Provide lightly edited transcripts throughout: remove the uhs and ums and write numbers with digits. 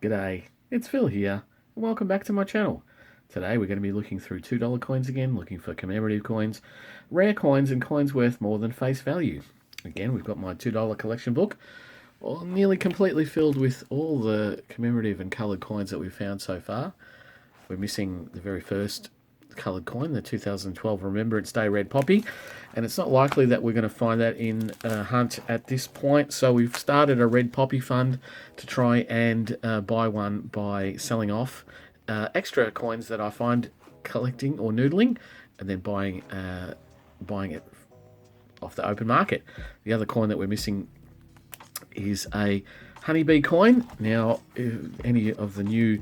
G'day, it's Phil here, and welcome back to my channel. Today we're going to be looking through $2 coins again, looking for commemorative coins, rare coins, and coins worth more than face value. Again, we've got my $2 collection book, all nearly completely filled with all the commemorative and coloured coins that we've found so far. We're missing the very first coloured coin, the 2012 Remembrance Day Red Poppy, and it's not likely that we're going to find that in Hunt at this point, so we've started a Red Poppy fund to try and buy one by selling off extra coins that I find collecting or noodling, and then buying it off the open market. The other coin that we're missing is a honeybee coin. Now, any of the new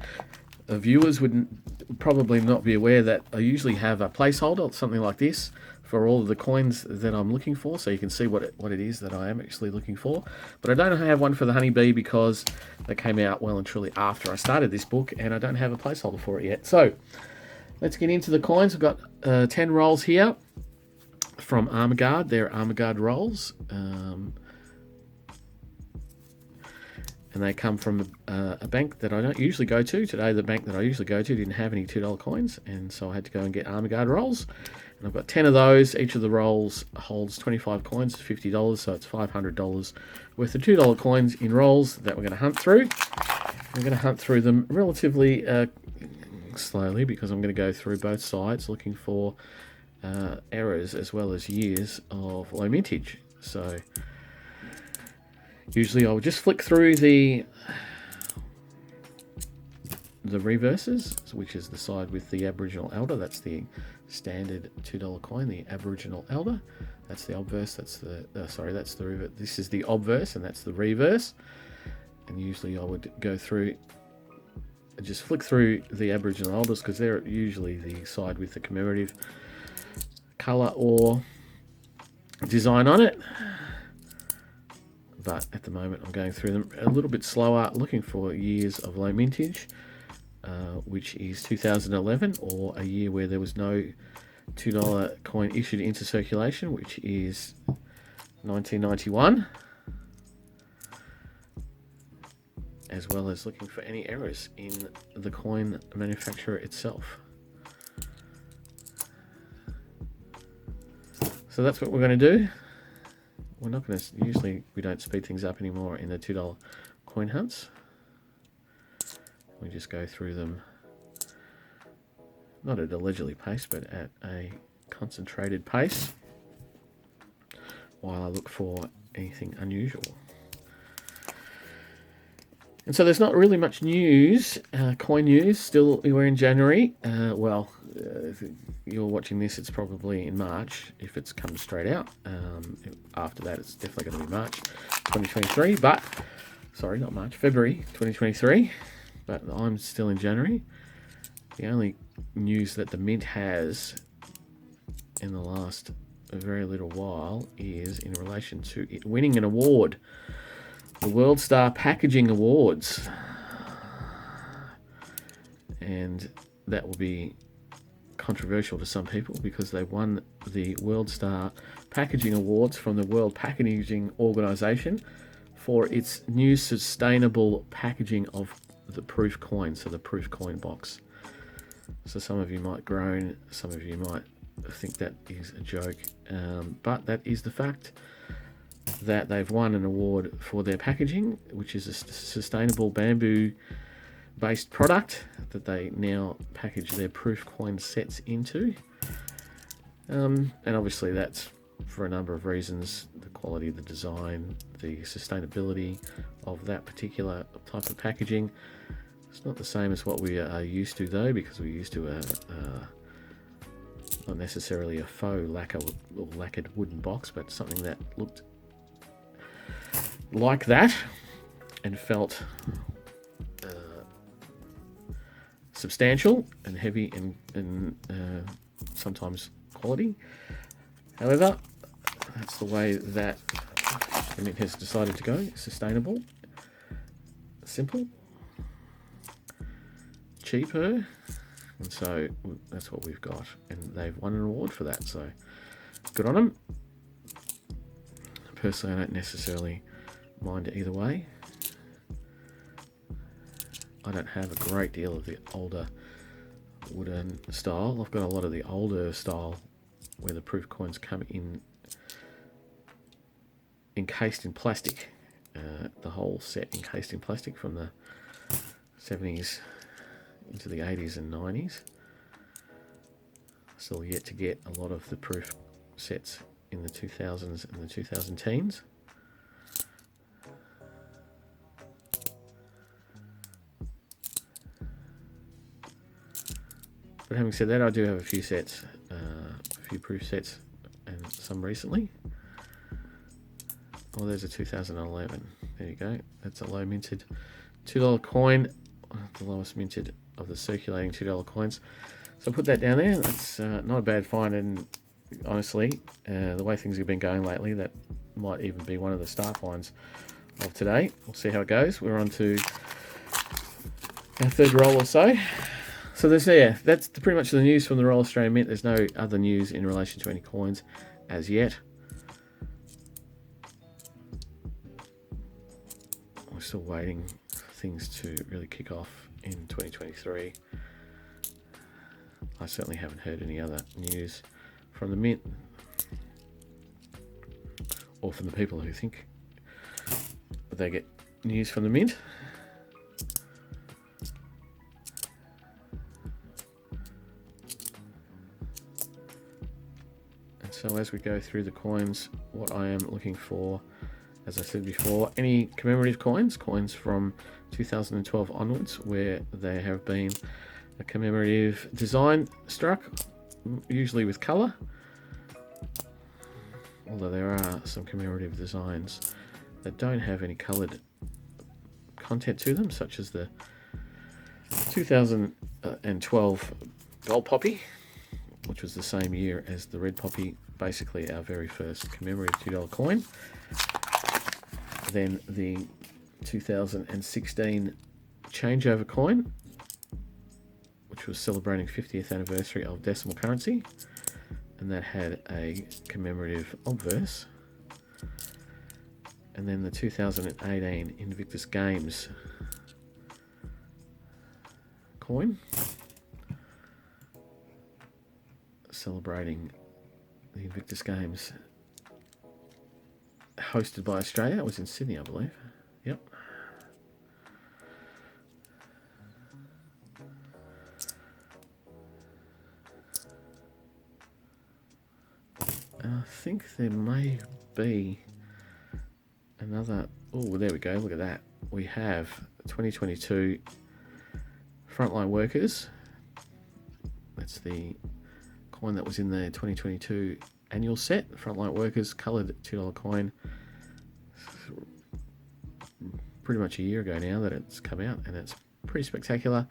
viewers would probably not be aware that I usually have a placeholder, something like this, for all of the coins that I'm looking for, so you can see what it is that I am actually looking for. But I don't have one for the honeybee because they came out well and truly after I started this book, and I don't have a placeholder for it yet. So let's get into the coins. I've got 10 rolls here from Armor Guard. They're Armor Guard rolls. And they come from a bank that I don't usually go to. Today, the bank that I usually go to didn't have any $2 coins, and so I had to go and get Armor Guard rolls. And I've got 10 of those. Each of the rolls holds 25 coins, $50, so it's $500 worth of $2 coins in rolls that we're going to hunt through. I'm going to hunt through them relatively slowly because I'm going to go through both sides looking for errors as well as years of low mintage. So usually I would just flick through the reverses, which is the side with the Aboriginal Elder. That's the standard $2 coin, the Aboriginal Elder. That's the obverse. That's the that's the reverse. This is the obverse, and that's the reverse. And usually I would go through and just flick through the Aboriginal Elders because they're usually the side with the commemorative colour or design on it. But at the moment I'm going through them a little bit slower, looking for years of low mintage, which is 2011, or a year where there was no $2 coin issued into circulation, which is 1991, as well as looking for any errors in the coin manufacturer itself. So that's what we're going to do. We're not going to, usually we don't speed things up anymore in the $2 coin hunts. We just go through them, not at a leisurely pace, but at a concentrated pace, while I look for anything unusual. And so there's not really much news, coin news. Still, we're in January. If you're watching this, it's probably in March, if it's come straight out. After that, it's definitely going to be March 2023. But, sorry, not March, February 2023. But I'm still in January. The only news that the Mint has in the last very little while is in relation to it winning an award. The World Star Packaging Awards, and that will be controversial to some people because they won the World Star Packaging Awards from the World Packaging Organization for its new sustainable packaging of the proof coin, so the proof coin box. So some of you might groan, some of you might think that is a joke, but that is the fact that they've won an award for their packaging, which is a sustainable bamboo-based product that they now package their proof coin sets into. And obviously that's for a number of reasons: the quality of the design, the sustainability of that particular type of packaging. It's not the same as what we are used to, though, because we're used to not necessarily a faux lacquer or lacquered wooden box, but something that looked like that and felt substantial and heavy and sometimes quality. However, that's the way that the Mint has decided to go: sustainable, simple, cheaper, and so that's what we've got, and they've won an award for that, so good on them. Personally, I don't necessarily mind either way. I don't have a great deal of the older wooden style. I've got a lot of the older style where the proof coins come in encased in plastic. The whole set encased in plastic from the 70s into the 80s and 90s. Still yet to get a lot of the proof sets in the 2000s and the 2010s. But having said that, I do have a few sets, a few proof sets, and some recently. Oh, there's a 2011. There you go. That's a low minted $2 coin, the lowest minted of the circulating $2 coins. So put that down there. That's not a bad find, and honestly, the way things have been going lately, that might even be one of the star finds of today. We'll see how it goes. We're on to our third roll or so. So that's pretty much the news from the Royal Australian Mint. There's no other news in relation to any coins as yet. We're still waiting for things to really kick off in 2023. I certainly haven't heard any other news from the Mint or from the people who think that they get news from the Mint. And so as we go through the coins, what I am looking for, as I said before, any commemorative coins from 2012 onwards, where there have been a commemorative design struck, usually with colour, although there are some commemorative designs that don't have any coloured content to them, such as the 2012 gold poppy, which was the same year as the red poppy, basically our very first commemorative $2 coin. Then the 2016 changeover coin, which was celebrating 50th anniversary of decimal currency, and that had a commemorative obverse. And then the 2018 Invictus Games coin, celebrating the Invictus Games hosted by Australia. It was in Sydney, I believe. Yep. I think there may be another. Oh, there we go. Look at that. We have 2022 Frontline Workers. That's the coin that was in the 2022 annual set. Frontline Workers coloured $2 coin. Pretty much a year ago now that it's come out, and it's pretty spectacular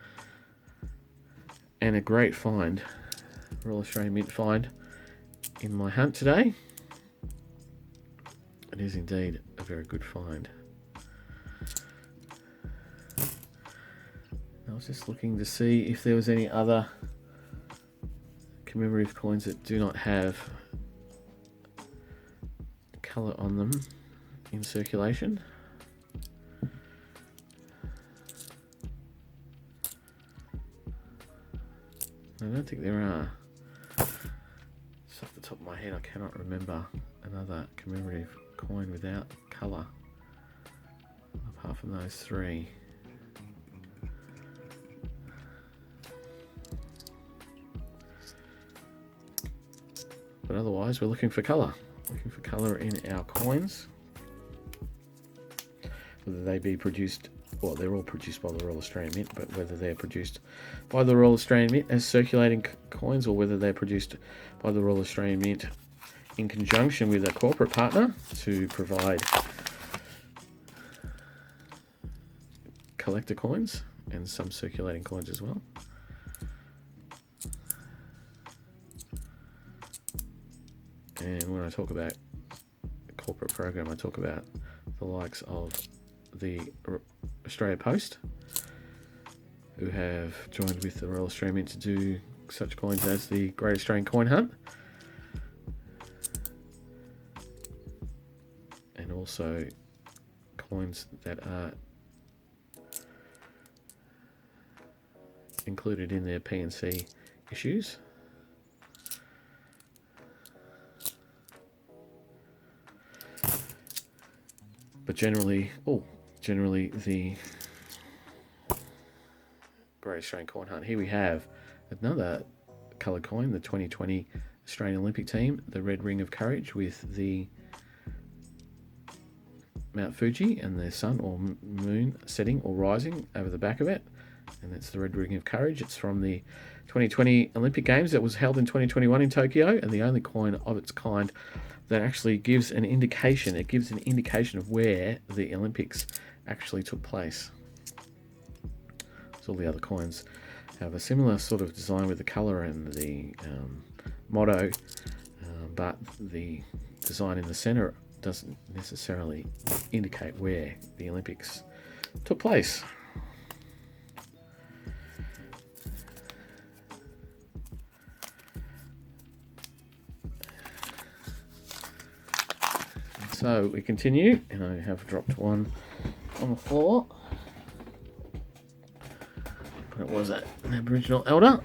and a great find. Royal Australian Mint find in my hunt today. It is indeed a very good find. I was just looking to see if there was any other commemorative coins that do not have colour on them in circulation. I don't think there are. Just off the top of my head, I cannot remember another commemorative coin without colour, apart from those three. But otherwise, we're looking for colour. Looking for colour in our coins. Whether they be produced, well, they're all produced by the Royal Australian Mint, but whether they're produced by the Royal Australian Mint as circulating coins, or whether they're produced by the Royal Australian Mint in conjunction with a corporate partner to provide collector coins and some circulating coins as well. And when I talk about the corporate program, I talk about the likes of the Australia Post, who have joined with the Royal Australian Mint to do such coins as the Great Australian Coin Hunt, and also coins that are included in their P&C issues. But generally the Great Australian Coin Hunt. Here we have another coloured coin, the 2020 Australian Olympic team, the red ring of courage with the Mount Fuji and the sun or moon setting or rising over the back of it. And that's the red ring of courage. It's from the 2020 Olympic Games that was held in 2021 in Tokyo, and the only coin of its kind that actually gives an indication. It gives an indication of where the Olympics actually took place. So all the other coins have a similar sort of design with the colour and the motto, but the design in the centre doesn't necessarily indicate where the Olympics took place. So we continue, and I have dropped one on the floor, but it was an Aboriginal elder.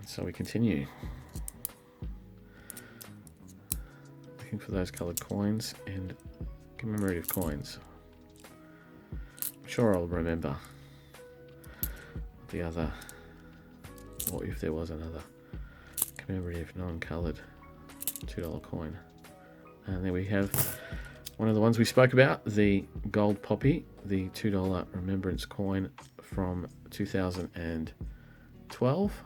So we continue, looking for those coloured coins and commemorative coins. I'm sure I'll remember the other, or if there was another commemorative non-coloured $2 coin. And there we have one of the ones we spoke about, the gold poppy, the $2 remembrance coin from 2012.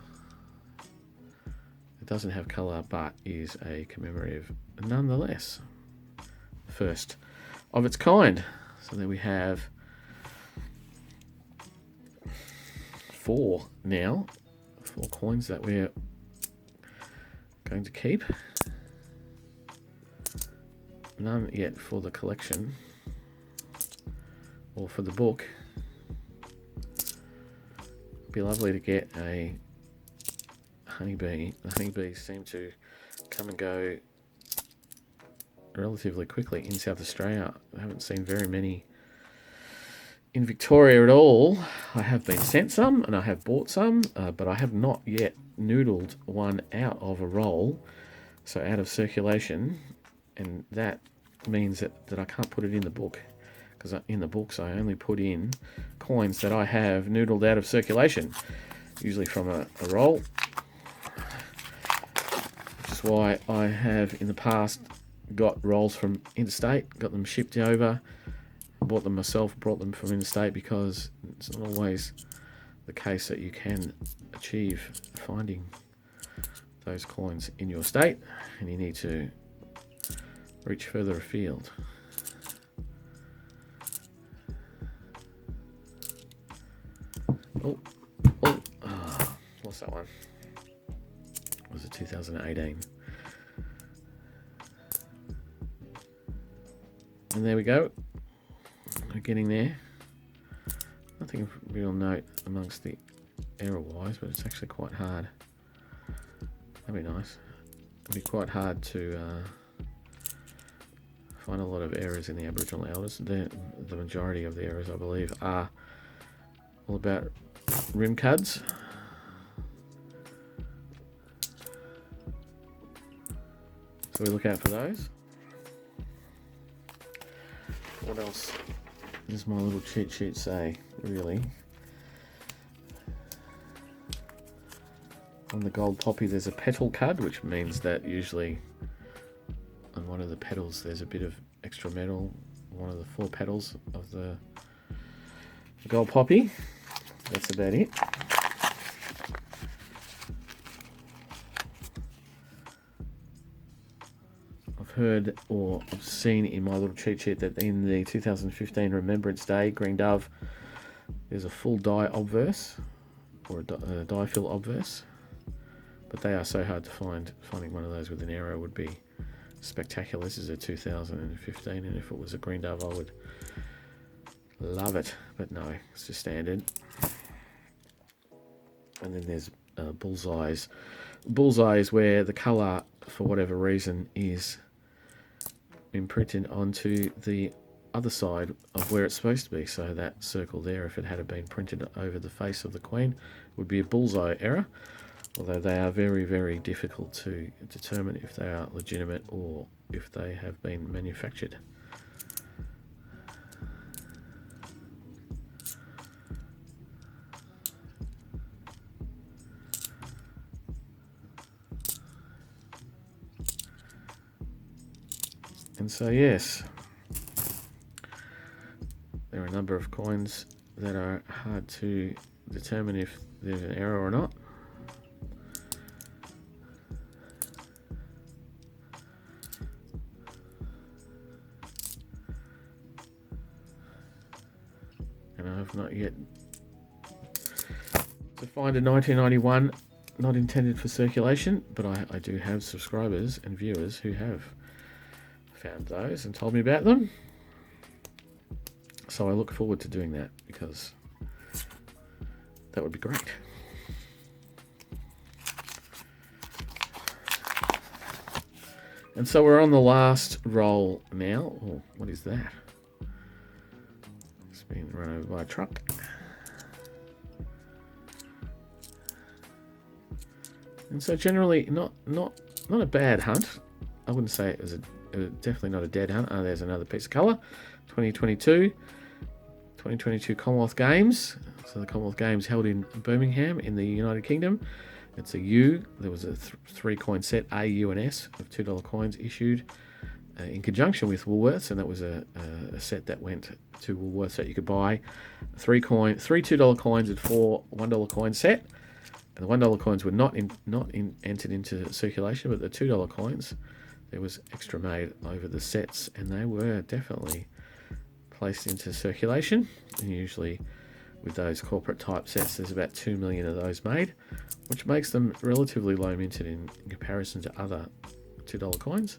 It doesn't have colour, but is a commemorative nonetheless. First of its kind. So there we have 4 coins that we're going to keep. None yet for the collection or for the book. Be lovely to get a honeybee. The honeybees seem to come and go relatively quickly in South Australia. I haven't seen very many in Victoria at all. I have been sent some and I have bought some, but I have not yet noodled one out of a roll, so out of circulation, and that means that I can't put it in the book, because in the books I only put in coins that I have noodled out of circulation, usually from a roll, which is why I have in the past got rolls from interstate, got them shipped over, bought them myself, brought them from interstate, because it's not always the case that you can achieve finding those coins in your state, and you need to reach further afield. Lost that one. Was it 2018? And there we go. We're getting there. Nothing of real note amongst the error-wise, but it's actually quite hard. That'd be nice. It'd be quite hard to find a lot of errors in the Aboriginal elders. The majority of the errors, I believe, are all about rim cuds. So we look out for those. What else does my little cheat sheet say, really? On the gold poppy there's a petal cud, which means that usually on one of the petals there's a bit of extra metal, one of the 4 petals of the gold poppy. That's about it. I've heard or I've seen in my little cheat sheet that in the 2015 Remembrance Day Green Dove there's a full die obverse, or a die fill obverse, but they are so hard to find. Finding one of those with an arrow would be spectacular. This is a 2015, and if it was a Green Dove I would love it, but no, it's just standard. And then there's bullseyes. Bullseye is where the colour, for whatever reason, is imprinted onto the other side of where it's supposed to be. So that circle there, if it had been printed over the face of the queen, would be a bullseye error. Although they are very, very difficult to determine if they are legitimate or if they have been manufactured. And so yes, there are a number of coins that are hard to determine if there's an error or not. And I have not yet to find a 1991 not intended for circulation, but I do have subscribers and viewers who have found those and told me about them. So I look forward to doing that because that would be great. And so we're on the last roll now. Oh, what is that? It's been run over by a truck. And so generally not a bad hunt. I wouldn't say it was definitely not a dead hunt. Oh, there's another piece of colour. 2022 Commonwealth Games. So the Commonwealth Games held in Birmingham in the United Kingdom. It's a U. There was a 3-coin set, A, U, and S, of $2 coins issued in conjunction with Woolworths, and that was a set that went to Woolworths that you could buy three $2 coins and 4 $1 coin set. And the $1 coins were not entered into circulation, but the $2 coins, there was extra made over the sets, and they were definitely placed into circulation. And usually with those corporate type sets, there's about 2 million of those made, which makes them relatively low minted in comparison to other $2 coins.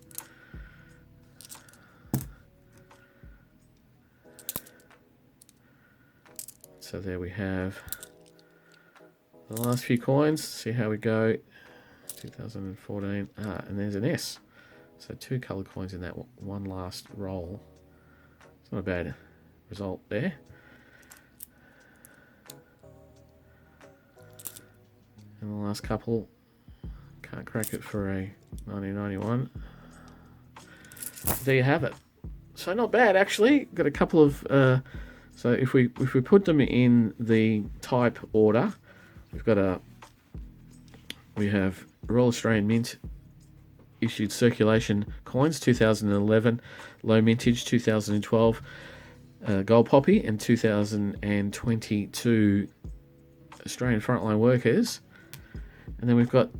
So there we have the last few coins. See how we go. 2014. And there's an S. So 2 coloured coins in that one last roll. It's not a bad result there. And the last couple, can't crack it for a 1991. There you have it. So not bad actually. Got a couple of. So if we put them in the type order, we have Royal Australian Mint issued circulation coins 2011, low mintage 2012, Gold Poppy, and 2022 Australian Frontline Workers. And then we've got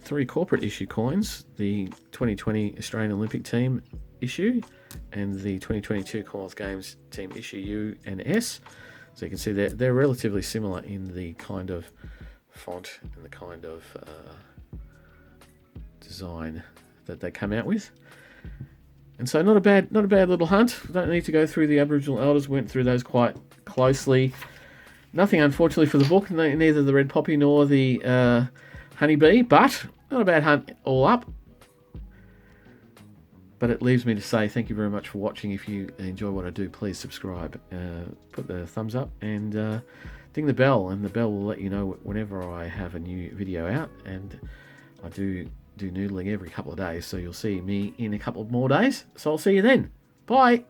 3 corporate issue coins, the 2020 Australian Olympic Team issue and the 2022 Commonwealth Games Team issue U and S. So you can see they're relatively similar in the kind of font and the kind of design that they come out with. And so not a bad little hunt. Don't need to go through the Aboriginal elders. Went through those quite closely. Nothing, unfortunately, for the book. Neither the red poppy nor the honeybee, but not a bad hunt all up. But it leaves me to say thank you very much for watching. If you enjoy what I do, please subscribe, put the thumbs up, and ding the bell, and the bell will let you know whenever I have a new video out. And I do noodling every couple of days, so you'll see me in a couple of more days. So I'll see you then. Bye.